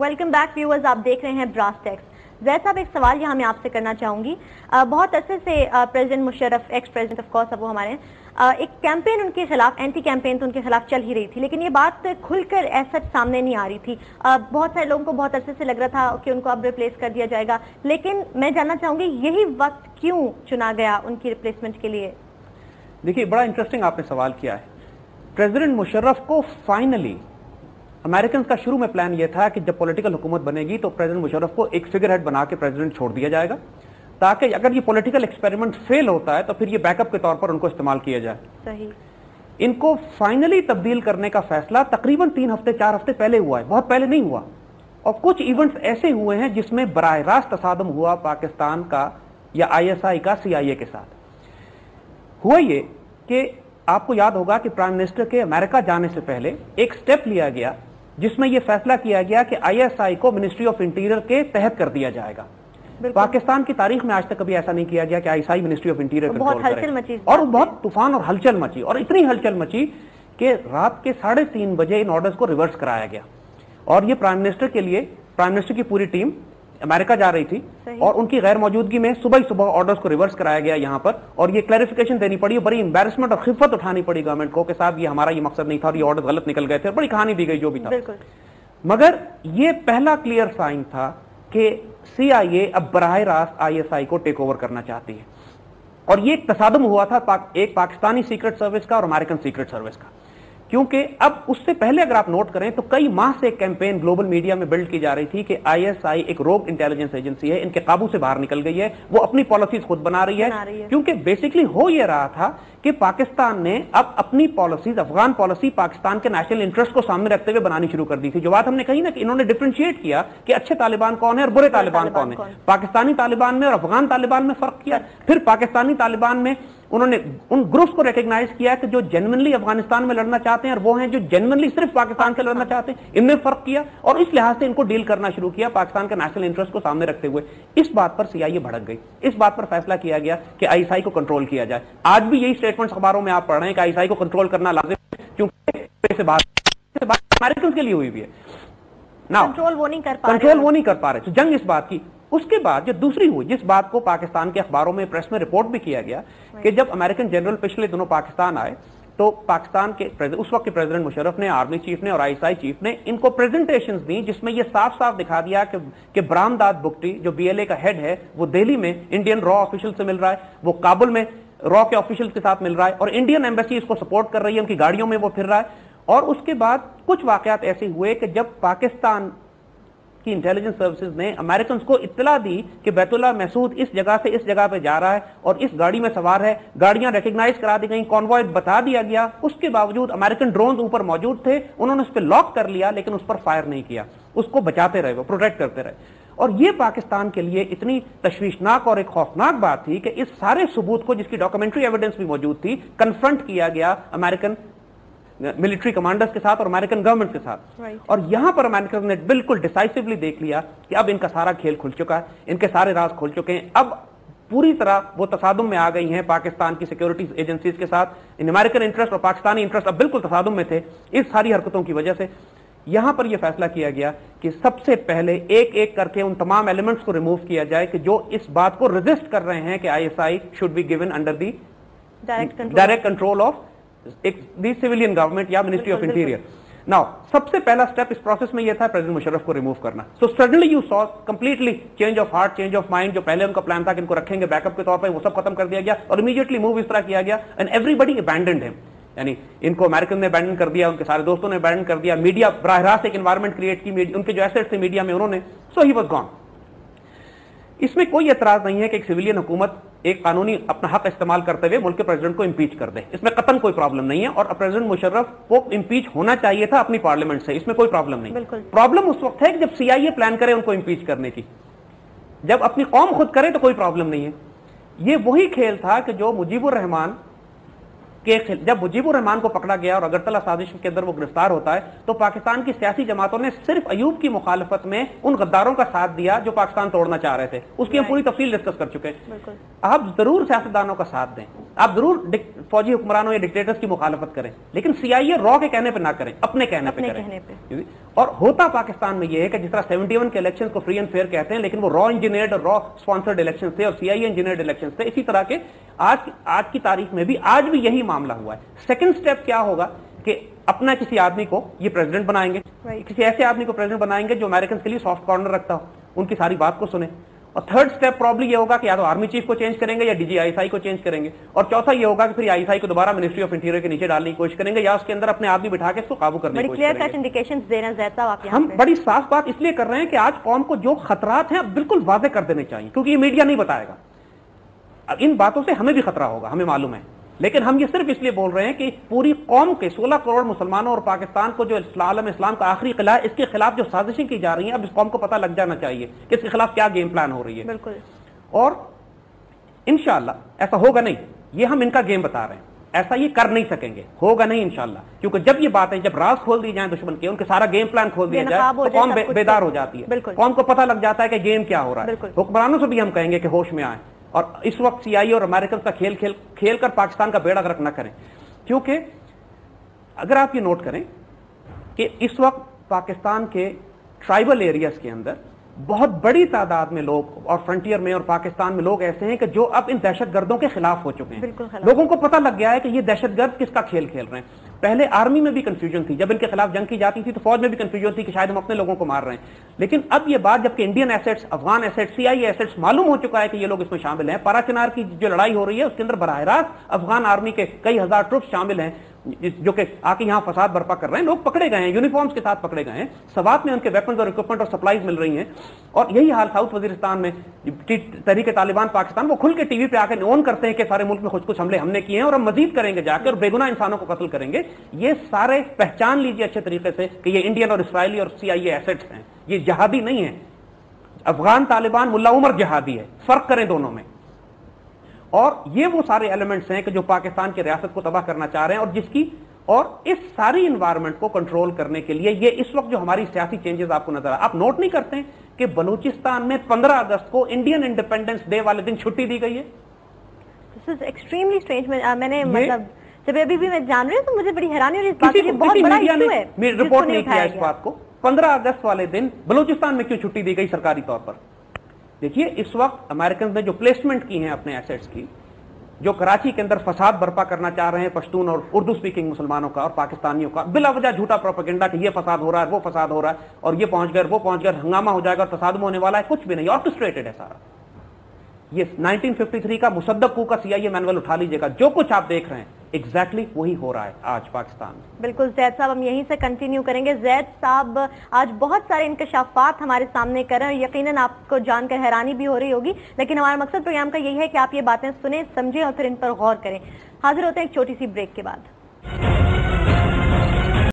Welcome back viewers, आप देख रहे हैं ब्रास टैक्स। जैद साहब, एक सवाल यहाँ मैं आपसे करना चाहूंगी। बहुत अरसे से president Musharraf, ex president of course, अब वो हमारे एक कैंपेन उनके खिलाफ, एंटी कैंपेन तो उनके खिलाफ चल ही रही थी, लेकिन ये बात खुलकर ऐसा सामने नहीं आ रही थी। बहुत सारे लोगों को बहुत अरसे से लग रहा था कि उनको अब रिप्लेस कर दिया जाएगा, लेकिन मैं जानना चाहूंगी यही वक्त क्यों चुना गया उनकी रिप्लेसमेंट के लिए? देखिए, बड़ा इंटरेस्टिंग आपने सवाल किया है। प्रेसिडेंट मुशर्रफ को फाइनली अमेरिकन का शुरू में प्लान यह था कि जब पॉलिटिकल हुकूमत बनेगी तो प्रेसिडेंट मुशर्रफ को एक फिगर हेड बना के प्रेसिडेंट छोड़ दिया जाएगा, ताकि अगर ये पॉलिटिकल एक्सपेरिमेंट फेल होता है तो फिर ये बैकअप के तौर पर उनको इस्तेमाल किया जाए। सही। इनको फाइनली तब्दील करने का फैसला तकरीबन 3 हफ्ते 4 हफ्ते पहले हुआ है, बहुत पहले नहीं हुआ। और कुछ इवेंट्स ऐसे हुए हैं जिसमें बराह रास्त तसादम हुआ पाकिस्तान का या ISI का CIA के साथ। हुआ ये कि आपको याद होगा कि प्राइम मिनिस्टर के अमेरिका जाने से पहले एक स्टेप लिया गया जिसमें यह फैसला किया गया कि ISI को मिनिस्ट्री ऑफ इंटीरियर के तहत कर दिया जाएगा। पाकिस्तान की तारीख में आज तक कभी ऐसा नहीं किया गया कि ISI ministry of interior control करे, और बहुत तूफान और हलचल मची, और इतनी हलचल मची कि रात के 3:30 बजे इन ऑर्डर्स को रिवर्स कराया गया। और ये प्राइम मिनिस्टर के लिए, प्राइम मिनिस्टर की पूरी टीम अमेरिका जा रही थी और उनकी गैर मौजूदगी में सुबह ही सुबह ऑर्डर्स को रिवर्स कराया गया यहाँ पर, और ये क्लैरिफिकेशन देनी पड़ी, बड़ी एम्बैरेसमेंट और खिफत उठानी पड़ी गवर्नमेंट को कि साहब ये हमारा ये मकसद नहीं था और ये ऑर्डर गलत निकल गए थे, बड़ी कहानी दी गई जो भी था। मगर ये पहला क्लियर साइन था कि CIA अब बराह रास्त ISI को टेक ओवर करना चाहती है। और ये एक तसादुम हुआ था एक पाकिस्तानी सीक्रेट सर्विस का और अमेरिकन सीक्रेट सर्विस का, क्योंकि अब उससे पहले अगर आप नोट करें तो कई माह से एक कैंपेन ग्लोबल मीडिया में बिल्ड की जा रही थी कि ISI एक रोग इंटेलिजेंस एजेंसी है, इनके काबू से बाहर निकल गई है, वो अपनी पॉलिसीज खुद बना रही है। क्योंकि बेसिकली हो ये रहा था कि पाकिस्तान ने अब अपनी पॉलिसीज, अफगान पॉलिसी पाकिस्तान के नेशनल इंटरेस्ट को सामने रखते हुए बनानी शुरू कर दी थी। जो बात हमने कही ना कि इन्होंने डिफरेंशिएट किया कि अच्छे तालिबान कौन है और बुरे तालिबान कौन है। पाकिस्तानी तालिबान में और अफगान तालिबान में फर्क किया। फिर पाकिस्तानी तालिबान में उन्होंने उन ग्रुप्स को रिकॉग्नाइज किया कि जो जेन्युइनली अफगानिस्तान में लड़ना चाहते हैं और वो हैं जो जेन्युइनली सिर्फ पाकिस्तान से लड़ना चाहते हैं, इनमें फर्क किया और इस लिहाज से इनको डील करना शुरू किया पाकिस्तान के नेशनल इंटरेस्ट को सामने रखते हुए। इस बात पर CIA भड़क गई, इस बात पर फैसला किया गया कि ISI को कंट्रोल किया जाए। आज भी यही स्टेटमेंट्स अखबारों में आप पढ़ रहे हैं कि ISI को कंट्रोल करना लाजिम है, क्योंकि बात अमेरिकन के लिए हुई भी है ना, कंट्रोल वो नहीं कर पा रहे। तो जंग इस बात की। उसके बाद जो दूसरी हुई, जिस बात को पाकिस्तान के अखबारों में, प्रेस में रिपोर्ट भी किया गया कि जब अमेरिकन जनरल पिछले दिनों पाकिस्तान आए तो पाकिस्तान के उस वक्त के प्रेसिडेंट मुशर्रफ ने, आर्मी चीफ ने और ISI चीफ ने इनको प्रेजेंटेशंस दी जिसमें यह साफ साफ दिखा दिया कि ब्रामदाद बुगटी जो BLA का हेड है वो दिल्ली में इंडियन रॉ ऑफिशियल से मिल रहा है, वो काबुल में रॉ के ऑफिशियल के साथ मिल रहा है और इंडियन एम्बेसी इसको सपोर्ट कर रही है, उनकी गाड़ियों में वो फिर रहा है। और उसके बाद कुछ वाकयात ऐसे हुए कि जब पाकिस्तान की इंटेलिजेंस सर्विसेज ने अमेरिकन को इत्तला दी कि बैतुल्लाह महसूद इस जगह से इस जगह पे जा रहा है और इस गाड़ी में सवार है, गाड़ियां रिकॉग्नाइज करा दी गई, कॉन्वॉय बता दिया गया, उसके बावजूद अमेरिकन ड्रोन ऊपर मौजूद थे, उन्होंने उस पर लॉक कर लिया लेकिन उस पर फायर नहीं किया, उसको बचाते रहे, वो प्रोटेक्ट करते रहे। और ये पाकिस्तान के लिए इतनी तशवीशनाक और एक खौफनाक बात थी कि इस सारे सबूत को, जिसकी डॉक्यूमेंट्री एविडेंस भी मौजूद थी, कन्फ्रंट किया गया अमेरिकन मिलिट्री कमांडर्स के साथ और अमेरिकन गवर्नमेंट के साथ। और यहां पर अमेरिकन ने बिल्कुल डिसाइसिवली देख लिया कि अब इनका सारा खेल खुल चुका है, इनके सारे राज खुल चुके हैं। अब पूरी तरह वो तसादुम में आ गई हैं पाकिस्तान की सिक्योरिटी एजेंसीज के साथ। इन अमेरिकन इंटरेस्ट और पाकिस्तानी इंटरेस्ट अब बिल्कुल तसादुम में थे इस सारी हरकतों की वजह से। यहां पर यह फैसला किया गया कि सबसे पहले एक एक करके उन तमाम एलिमेंट्स को रिमूव किया जाए कि जो इस बात को रेजिस्ट कर रहे हैं कि ISI should be given under the direct control of the civilian government या मिनिस्ट्री ऑफ इंटीरियर। नाउ सबसे पहला स्टेप इस प्रोसेस में यह था प्रेसिडेंट मुशर्रफ को रिमूव करना। So suddenly you saw completely change of heart, change of mind. जो पहले उनका प्लान था कि इनको रखेंगे बैकअप के तौर पर, वो सब खत्म कर दिया गया और इमीडिएटली मूव इस तरह किया गया एंड एवरीबडी अबैंडन्ड हिम। यानी इनको अमेरिकन ने अबैंडन कर दिया, उनके सारे दोस्तों ने अबैंडन कर दिया, मीडिया बराह रास्त एक एनवायरमेंट क्रिएट की, उनके जो एसेट्स थे मीडिया में उन्होंने, सो ही वाज गॉन। इसमें कोई एतराज नहीं है कि एक सिविलियन हुकूमत एक कानूनी अपना हक इस्तेमाल करते हुए मुल्क के प्रेसिडेंट को इंपीच कर दे, इसमें कतन कोई प्रॉब्लम नहीं है। और प्रेसिडेंट मुशर्रफ को इंपीच होना चाहिए था अपनी पार्लियामेंट से, इसमें कोई प्रॉब्लम नहीं। प्रॉब्लम उस वक्त है कि जब CIA प्लान करे उनको इंपीच करने की, जब अपनी कौम खुद करे तो कोई प्रॉब्लम नहीं है। ये वही खेल था कि जो मुजीबुर रहमान जब मुजीबुर रहमान को पकड़ा गया और अगरतला साजिश के अंदर वो गिरफ्तार होता है तो पाकिस्तान की सियासी जमातों ने सिर्फ अयूब की मुखालफत में उन गद्दारों का साथ दिया जो पाकिस्तान तोड़ना चाह रहे थे। उसकी हम पूरी तफसील डिस्कस कर चुके हैं। आप जरूर सियासतदानों का साथ दें, آپ ضرور فوجی حکمرانوں یا ڈکٹیٹرز کی مخالفت کریں، لیکن CIA را کے کہنے پہ نہ کریں، اپنے کہنے پہ کریں۔ اور ہوتا پاکستان میں یہ ہے کہ جس طرح 71 کے الیکشن کو فری اینڈ فیئر کہتے ہیں، لیکن وہ را انجینئرڈ اور را اسپانسرڈ الیکشن تھے اور CIA انجینئرڈ الیکشن تھے، اسی طرح کے آج کی تاریخ میں بھی آج بھی یہی معاملہ ہوا ہے۔ سیکنڈ سٹیپ کیا ہوگا کہ اپنا کسی آدمی کو یہ پریزیڈنٹ بنائیں گے، کسی ایسے آدمی کو پریزیڈنٹ بنائیں گے جو امریکنز کے لیے سافٹ کارنر رکھتا ہو، ان کی ساری بات کو سنیں۔ اور تھرڈ سٹیپ پرابلی یہ ہوگا کہ یا تو آرمی چیف کو چینج کریں گے یا DG ISI کو چینج کریں گے، اور چوتھا یہ ہوگا کہ پھر ISI کو دوبارہ منسٹری آف انٹیریئر کے نیچے ڈالنے کی کوشش کریں گے یا اس کے اندر اپنے آدمی بٹھا کے اس کو قابو کرنے کی کوشش کریں گے۔ ہم بڑی صاف بات اس لیے کر رہے ہیں کہ آج قوم کو جو خطرات ہیں بالکل واضح کر دینے چاہیے، کیونکہ یہ میڈیا نہیں بتائے گا۔ ان باتوں سے ہمیں بھی خطرہ ہوگا، ہمیں معلوم ہے، لیکن ہم یہ صرف اس لیے بول رہے ہیں کہ پوری قوم کے 16 کروڑ مسلمانوں اور پاکستان کو جو عالم اسلام کا آخری قلعہ ہے، اس کے خلاف جو سازشیں کی جا رہی ہیں اب اس قوم کو پتہ لگ جانا چاہیے کہ اس کے خلاف کیا گیم پلان ہو رہی ہے۔ بالکل، اور انشاءاللہ ایسا ہوگا نہیں، یہ ہم ان کا گیم بتا رہے ہیں، ایسا یہ کر نہیں سکیں گے، ہوگا نہیں انشاءاللہ، کیونکہ جب یہ باتیں جب راز کھول دی جائیں دشمن کے، ان کے سارا گیم پلان کھول دیا جائے تو قوم بیدار ہو جاتی ہے، قوم کو پتہ لگ جاتا ہے کہ گیم کیا ہو رہا ہے۔ حکمرانوں سے بھی ہم کہیں گے کہ ہوش میں آئیں اور اس وقت CIA اور امریکن کا کھیل کر پاکستان کا بیڑا غرق نہ کریں، کیونکہ اگر آپ یہ نوٹ کریں کہ اس وقت پاکستان کے ٹرائبل ایریاز کے اندر بہت بڑی تعداد میں لوگ اور فرنٹیئر میں اور پاکستان میں لوگ ایسے ہیں کہ جو اب ان دہشت گردوں کے خلاف ہو چکے ہیں۔ لوگوں کو پتہ لگ گیا ہے کہ یہ دہشت گرد کس کا کھیل کھیل رہے ہیں۔ پہلے آرمی میں بھی کنفیوژن تھی، جب ان کے خلاف جنگ کی جاتی تھی تو فوج میں بھی کنفیوژن تھی کہ شاید ہم اپنے لوگوں کو مار رہے ہیں، لیکن اب یہ بات جب کہ Indian assets, Afghan assets, CIA assets معلوم ہو چکا ہے کہ یہ لوگ اس میں شامل ہیں۔ پارا چنار کی جو لڑائی ہو رہی ہے اس کے اندر براہ راست افغان آرمی کے کئی ہزار ٹروپس شامل ہیں جو کہ آ کے یہاں فساد برپا کر رہے ہیں۔ لوگ پکڑے گئے ہیں، یونیفارمز کے ساتھ پکڑے گئے ہیں، سوات میں ان کے ویپنز اور اکوپمنٹ اور سپلائیز مل رہی ہیں۔ اور یہی حال ساؤتھ وزیرستان میں تحریک طالبان پاکستان، وہ کھل کے TV پہ آ کے اون کرتے ہیں کہ سارے ملک میں کچھ حملے ہم نے کیے ہیں اور ہم مزید کریں گے جا کے اور بے گناہ انسانوں کو قتل کریں گے۔ یہ سارے پہچان لیجیے اچھے طریقے سے کہ یہ انڈین اور اسرائیلی اور CIA ایسٹس ہیں، یہ جہادی نہیں ہیں۔ افغان طالبان ملا عمر جہادی ہے، فرق کریں دونوں میں۔ اور یہ وہ سارے ایلیمنٹس ہیں کہ جو پاکستان کی ریاست کو تباہ کرنا چاہ رہے ہیں، اور جس کی اور اس ساری انوائرمنٹ کو کنٹرول کرنے کے لیے یہ اس وقت جو ہماری سیاسی چینجز آپ کو نظر آپ نوٹ نہیں کرتے ہیں کہ بلوچستان میں 15 اگست کو انڈین انڈیپینڈنس ڈے والے دن چھٹی دی گئی ہے۔ This is extremely strange. میں نے مطلب جب ابھی بھی میں جان رہی ہوں تو مجھے بڑی حیرانی ہو رہی ہے، اس بات کی بہت بڑا ایشو ہے، رپورٹ نہیں کیا اس بات کو۔ 15 اگست والے دن بلوچستان میں کیوں چھٹی دی گئی سرکاری طور پر؟ دیکھیے اس وقت امریکنز نے جو پلیسمنٹ کی ہیں اپنے ایسٹس کی، جو کراچی کے اندر فساد برپا کرنا چاہ رہے ہیں پشتون اور اردو سپیکنگ مسلمانوں کا اور پاکستانیوں کا، بلا وجہ جھوٹا پروپیگنڈا کہ یہ فساد ہو رہا ہے وہ فساد ہو رہا ہے اور یہ پہنچ گئے وہ پہنچ گئے، ہنگامہ ہو جائے گا اور تصادم ہونے والا ہے، کچھ بھی نہیں، آرکسٹریٹڈ ہے سارا۔ یہ 1953 کا مصدق کو کا CIA مینول اٹھا لیجیے گا، جو کچھ آپ دیکھ رہے ہیں ایگزیکٹلی وہی ہو رہا ہے آج پاکستان میں۔ بالکل زید صاحب، ہم یہیں سے کنٹینیو کریں گے۔ زید صاحب آج بہت سارے انکشافات ہمارے سامنے کر رہے ہیں، یقیناً آپ کو جان کر حیرانی بھی ہو رہی ہوگی، لیکن ہمارا مقصد پروگرام کا یہی ہے کہ آپ یہ باتیں سنیں، سمجھیں اور پھر ان پر غور کریں۔ حاضر ہوتے ہیں ایک چھوٹی سی بریک کے بعد۔